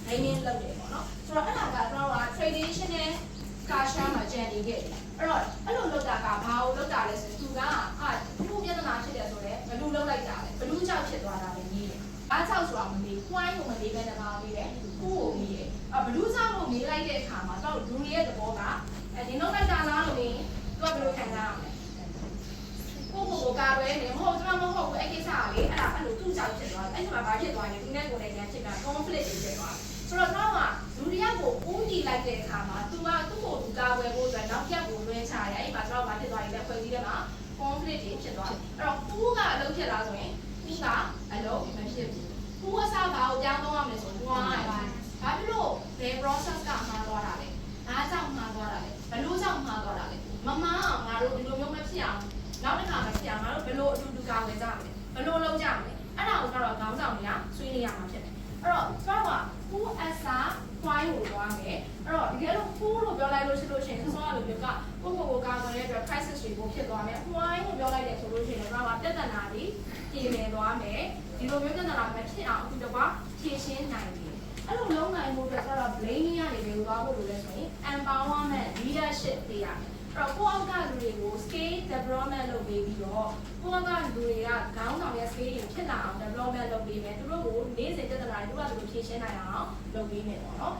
naming လုပ်တယ်ပေါ့နော်ဆိုတော့အဲ့ဒါကကျွန်တော်က traditional ကာရှာမှာကြံနေခဲ့တယ်အဲ့တော့အဲ့လိုလုပ်တာကဘာကိုလုပ်တာလဲဆိုရင်သူကခုပြဿနာဖြစ်တယ်ဆိုတော့ဘလူးလုပ်လိုက်တာလေဘလူးကြောက်ဖြစ်သွားတာလည်းကြီးတယ်အားကြောက်ဆိုတာမမေးခွိုင်းကိုမမေးပဲနဲ့ပါမေးတယ်ခုကိုမေးတယ်ဘလူးကြောက်လို့မေးလိုက်တဲ့အခါမှာတော့လူတွေရဲ့သဘောကဒီနှုတ်လိုက်တာလားလို့မေးသူကဘယ်လိုခံစားရမလဲကိုကာပဲနေမဟုတ်ကျွန်တော်မဟုတ်ဘူးအဲ့ကိစ္စကလေအဲ့ဒါအဲ့လိုသူ့ကြောက်ဖြစ်သွားတယ်အဲ့ဒီမှာဘာဖြစ်သွားလဲသူနဲ့ကိုယ်နဲ့ညာဖြစ်တာ conflict တွေဖြစ်သွားတယ်ဆိုတော့တော့ကလူတွေကကိုဦးတည်လိုက်တဲ့အခါမှာသူကသူ့ကိုသူကာဝယ်ဖို့အတွက်နောက်ပြတ်ကိုလွှဲချရတယ်အဲ့ဒီမှာကျွန်တော်ဘာဖြစ်သွားလဲဖွဲ့စည်းတယ်မှာ conflict တွေဖြစ်သွားတယ်အဲ့တော့ကူးကအလုပ်ဖြစ်လာဆိုရင်ကူးကအလုပ်မဖြစ်ဘူးကူးကစားဘာကိုပြောင်းတော့ရမယ်ဆိုတော့ဘာဖြစ်လို့ဘယ် process ကမှားသွားတာလဲအားကြောင့်မှားသွားတာလဲဘလို့ကြောင့်မှားသွားတာလဲမမအောင်ငါတို့ဒီလိုမျိုးမဖြစ်အောင်နောက်တစ်ခါမဖြစ်အောင်ငါတို့ဘလို့အတူတူကာဝယ်ကြမလဲဘလို့လုပ်ကြမလဲအဲ့ဒါကိုတော့ခေါင်းဆောင်တွေကဆွေးနွေးရမှာဖြစ်တယ်အဲ့တော့ကျွန်တော်က who as a point ကိုသွားမယ်အဲ့တော့တကယ်လို့ who လို့ပြောလိုက်လို့ရှိလို့ရှိရင်စောစောကလိုမျိုးကကိုကာကွယ်တဲ့အတွက် crisis တွေကိုဖြစ်သွားမယ် point ကိုပြောလိုက်တယ်ဆိုလို့ရှိရင်တော့ပြဿနာတွေပြင်နေသွားမယ်ဒီလိုမျိုးပြဿနာမဖြစ်အောင်အခုတော့ဖြေရှင်းနိုင်တယ်အဲ့လိုလုံးနိုင်ဖို့အတွက်တော့ blame ရနေတယ်သွားဖို့လိုလဲဆိုရင် empowerment leadership တွေရမယ်အဲ့တော့ကိုအောက်ကလူတွေကို scale development လုပ်ပေးပြီးတော့ကိုအောက်ကလူတွေကခေါင်းဆောင်ရဲ့ scale တွေဖြစ်လာအောင် development လုပ်ပေးမယ်သူတို့ကိုနေ့စဉ်ပြဿနာတွေသူတို့ကဖြေရှင်းနိုင်အောင်လုပ်ပေးမယ်ပေါ့နော်